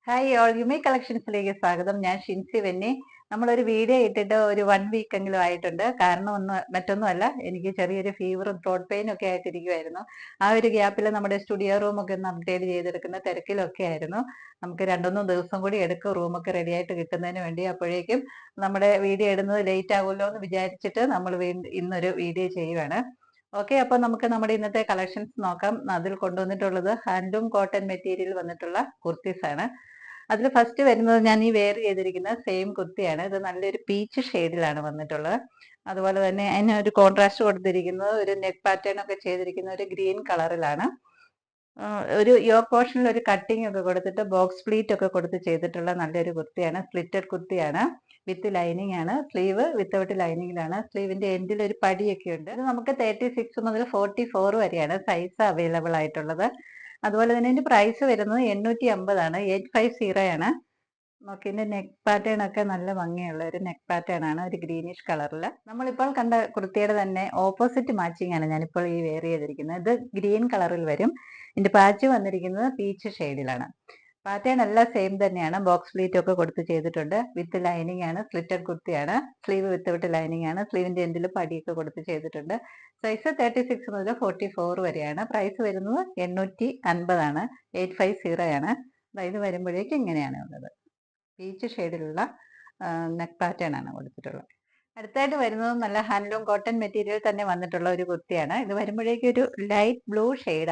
Hi all യുമി കളക്ഷൻസിലേക്ക് സ്വാഗതം. ഞാൻ ഷിൻസി വെന്നി. നമ്മളൊരു വീഡിയോ ഇട്ടിട്ട് ഒരു 1 വീക്ക് എങ്കിലും ആയിട്ടുണ്ട്. കാരണം മറ്റൊന്നുമല്ല, എനിക്ക് ചെറിയൊരു ഫീവറും ത്രോട്ട് പെയിനും ഒക്കെ ആയിട്ടിരിക്കുമായിരുന്നു. ആ ഒരു ഗ്യാപ്പിൽ നമ്മുടെ സ്റ്റുഡിയോ റൂമൊക്കെ ഒന്ന് അപ്ഡേറ്റ് ചെയ്തെടുക്കുന്ന തിരക്കിലൊക്കെ ആയിരുന്നു. നമുക്ക് 2-3 ദിവസം കൂടി എടുക്കും റൂമൊക്കെ റെഡി ആയിട്ട് കിട്ടുന്നതിന് വേണ്ടി. അപ്പോഴേക്കും നമ്മുടെ വീഡിയോ ഇടുന്നത് ലേറ്റ് ആകുമല്ലോ എന്ന് വിചാരിച്ചിട്ട് നമ്മൾ ഇന്നൊരു വീഡിയോ ചെയ്യുവാണ്. ഓക്കെ, അപ്പൊ നമുക്ക് നമ്മുടെ ഇന്നത്തെ കളക്ഷൻസ് നോക്കാം. അതിൽ കൊണ്ടുവന്നിട്ടുള്ളത് ഹാൻഡ്ലൂം കോട്ടൺ മെറ്റീരിയൽ വന്നിട്ടുള്ള കുർത്തീസ് ആണ്. അതിൽ ഫസ്റ്റ് വരുന്നത് ഞാൻ ഈ വെയർ ചെയ്തിരിക്കുന്ന സെയിം കുർത്തിയാണ്. ഇത് നല്ലൊരു പീച്ച് ഷെയ്ഡിലാണ് വന്നിട്ടുള്ളത്. അതുപോലെ തന്നെ അതിന് ഒരു കോൺട്രാസ്റ്റ് കൊടുത്തിരിക്കുന്നത് ഒരു നെക്ക് പാറ്റേൺ ഒക്കെ ചെയ്തിരിക്കുന്ന ഒരു ഗ്രീൻ കളറിലാണ്. ഒരു യോക്ക് പോർഷനിൽ ഒരു കട്ടിംഗ് ഒക്കെ കൊടുത്തിട്ട് ബോക്സ് പ്ലീറ്റ് ഒക്കെ കൊടുത്ത് ചെയ്തിട്ടുള്ള നല്ലൊരു കുർത്തിയാണ്. സ്ലിറ്റഡ് കുർത്തിയാണ്, വിത്ത് ലൈനിങ് ആണ്. സ്ലീവ് വിത്തൗട്ട് ലൈനിങ്ങിലാണ്. സ്ലീവിന്റെ എൻഡിൽ ഒരു പടിയൊക്കെ ഉണ്ട്. ഇത് നമുക്ക് 36 മുതൽ 44 വരെയാണ് സൈസ് അവൈലബിൾ ആയിട്ടുള്ളത്. അതുപോലെ തന്നെ ഇതിന്റെ പ്രൈസ് വരുന്നത് 850 ആണ്. 850 ആണ്. നോക്കി, ഇതിന്റെ നെക്ക് പാറ്റേൺ ഒക്കെ നല്ല ഭംഗിയുള്ള ഒരു നെക്ക് പാറ്റേൺ ആണ്, ഒരു ഗ്രീനിഷ് കളറിൽ. നമ്മളിപ്പോൾ കണ്ട കുർത്തിയുടെ തന്നെ ഓപ്പോസിറ്റ് മാച്ചിങ് ആണ് ഞാനിപ്പോൾ ഈ വെയർ ചെയ്തിരിക്കുന്നത്. ഇത് ഗ്രീൻ കളറിൽ വരും. ഇതിന്റെ പാച്ച് വന്നിരിക്കുന്നത് പീച്ച് ഷെയ്ഡിലാണ്. പാറ്റേൺ എല്ലാം സെയിം തന്നെയാണ്. ബോക്സ് പ്ലീറ്റ് ഒക്കെ കൊടുത്ത് ചെയ്തിട്ടുണ്ട്. വിത്ത് ലൈനിങ് ആണ്. സ്ലിറ്റഡ് കുർത്തിയാണ്. സ്ലീവ് വിത്തൗട്ട് ലൈനിങ് ആണ്. സ്ലീവിന്റെ എൻഡിൽ പടിയൊക്കെ കൊടുത്ത് ചെയ്തിട്ടുണ്ട്. സൈസ് 36 മുതൽ 44 വരെയാണ്. പ്രൈസ് വരുന്നത് 850 ആണ്. 850 ആണ്. ഇത് വരുമ്പോഴേക്കും ഇങ്ങനെയാണ് ഉള്ളത്. പീച്ച് ഷെയ്ഡിലുള്ള നെക്ക് പാറ്റേൺ ആണ് കൊടുത്തിട്ടുള്ളത്. അടുത്തായിട്ട് വരുന്നത് നല്ല ഹാൻഡ്ലൂം കോട്ടൺ മെറ്റീരിയൽ തന്നെ വന്നിട്ടുള്ള ഒരു കുർത്തിയാണ്. ഇത് വരുമ്പോഴേക്കും ഒരു ലൈറ്റ് ബ്ലൂ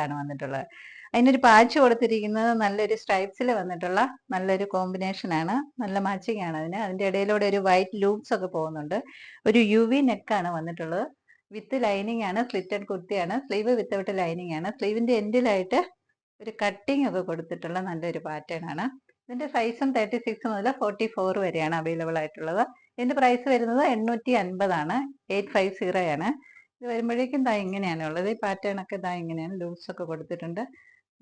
ആണ് വന്നിട്ടുള്ളത്. അതിനൊരു പാച്ച് കൊടുത്തിരിക്കുന്നത് നല്ലൊരു സ്ട്രൈപ്സിൽ വന്നിട്ടുള്ള നല്ലൊരു കോമ്പിനേഷൻ ആണ്. നല്ല മാച്ചിങ് ആണ് അതിന്. അതിന്റെ ഇടയിലൂടെ ഒരു വൈറ്റ് ലൂപ്സ് ഒക്കെ പോകുന്നുണ്ട്. ഒരു UV നെക്കാണ് വന്നിട്ടുള്ളത്. വിത്ത് ലൈനിങ് ആണ്. സ്ലിറ്റഡ് കുർത്തിയാണ്. സ്ലീവ് വിത്തൗട്ട് ലൈനിങ് ആണ്. സ്ലീവിന്റെ എൻഡിലായിട്ട് ഒരു കട്ടിങ് ഒക്കെ കൊടുത്തിട്ടുള്ള നല്ലൊരു പാറ്റേൺ ആണ്. ഇതിന്റെ സൈസും 36 മുതൽ 44 വരെയാണ് അവൈലബിൾ ആയിട്ടുള്ളത്. ഇതിന്റെ പ്രൈസ് വരുന്നത് 850 ആണ്. 850 ആണ്. ഇത് വരുമ്പോഴേക്കും ഇങ്ങനെയാണ് ഉള്ളത്. ഈ പാറ്റേൺ ഒക്കെ ഇങ്ങനെയാണ്. ലൂസ് ഒക്കെ കൊടുത്തിട്ടുണ്ട്.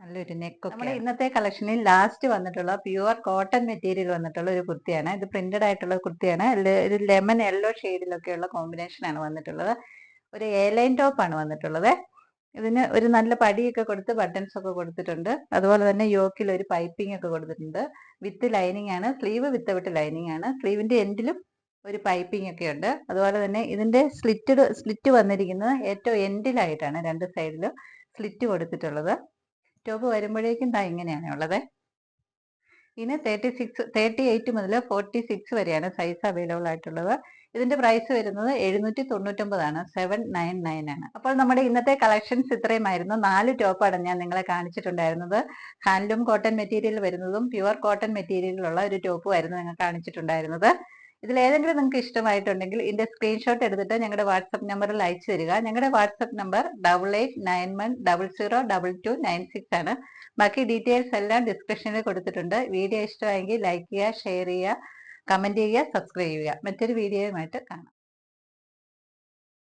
നല്ലൊരു നെക്ക്. നമ്മുടെ ഇന്നത്തെ കളക്ഷനിൽ ലാസ്റ്റ് വന്നിട്ടുള്ള പ്യുവർ കോട്ടൺ മെറ്റീരിയൽ വന്നിട്ടുള്ള ഒരു കുർത്തിയാണ്. ഇത് പ്രിന്റഡ് ആയിട്ടുള്ള കുർത്തിയാണ്. ഒരു ലെമൺ യെല്ലോ ഷെയ്ഡിലൊക്കെയുള്ള കോമ്പിനേഷൻ ആണ് വന്നിട്ടുള്ളത്. ഒരു ലൈൻ ടോപ്പ് ആണ് വന്നിട്ടുള്ളത്. ഇതിന് ഒരു നല്ല പടിയൊക്കെ കൊടുത്ത് ബട്ടൺസ് ഒക്കെ കൊടുത്തിട്ടുണ്ട്. അതുപോലെ തന്നെ യോക്കിൽ ഒരു പൈപ്പിംഗ് ഒക്കെ കൊടുത്തിട്ടുണ്ട്. വിത്ത് ലൈനിങ് ആണ്. സ്ലീവ് വിത്തൗട്ട് ലൈനിങ് ആണ്. സ്ലീവിന്റെ എൻഡിലും ഒരു പൈപ്പിംഗ് ഒക്കെ ഉണ്ട്. അതുപോലെ തന്നെ ഇതിന്റെ സ്ലിറ്റ് വന്നിരിക്കുന്നത് ഏറ്റവും എൻഡിലായിട്ടാണ്. രണ്ട് സൈഡിലും സ്ലിറ്റ് കൊടുത്തിട്ടുള്ളത്. ടോപ്പ് വരുമ്പോഴേക്കും ഇങ്ങനെയാണ് ഉള്ളത്. ഇതിന് 38 മുതൽ 46 വരെയാണ് സൈസ് അവൈലബിൾ ആയിട്ടുള്ളത്. ഇതിന്റെ പ്രൈസ് വരുന്നത് 799 ആണ്. 799 ആണ്. അപ്പോൾ നമ്മുടെ ഇന്നത്തെ കളക്ഷൻസ് ഇത്രയുമായിരുന്നു. 4 ടോപ്പാണ് ഞാൻ നിങ്ങളെ കാണിച്ചിട്ടുണ്ടായിരുന്നത്. ഹാൻഡ്ലൂം കോട്ടൺ മെറ്റീരിയൽ വരുന്നതും പ്യുവർ കോട്ടൺ മെറ്റീരിയലുള്ള ഒരു ടോപ്പും ആയിരുന്നു നിങ്ങൾ കാണിച്ചിട്ടുണ്ടായിരുന്നത്. ഇതിൽ ഏതെങ്കിലും നിങ്ങൾക്ക് ഇഷ്ടമായിട്ടുണ്ടെങ്കിൽ ഇതിന്റെ സ്ക്രീൻഷോട്ട് എടുത്തിട്ട് ഞങ്ങളുടെ വാട്സപ്പ് നമ്പറിൽ അയച്ചു തരിക. ഞങ്ങളുടെ വാട്സപ്പ് നമ്പർ 8891002296 ആണ്. ബാക്കി ഡീറ്റെയിൽസ് എല്ലാം ഡിസ്ക്രിപ്ഷനിൽ കൊടുത്തിട്ടുണ്ട്. വീഡിയോ ഇഷ്ടമായെങ്കിൽ ലൈക്ക് ചെയ്യുക, ഷെയർ ചെയ്യുക, കമന്റ് ചെയ്യുക, സബ്സ്ക്രൈബ് ചെയ്യുക. മറ്റൊരു വീഡിയോയുമായിട്ട് കാണാം.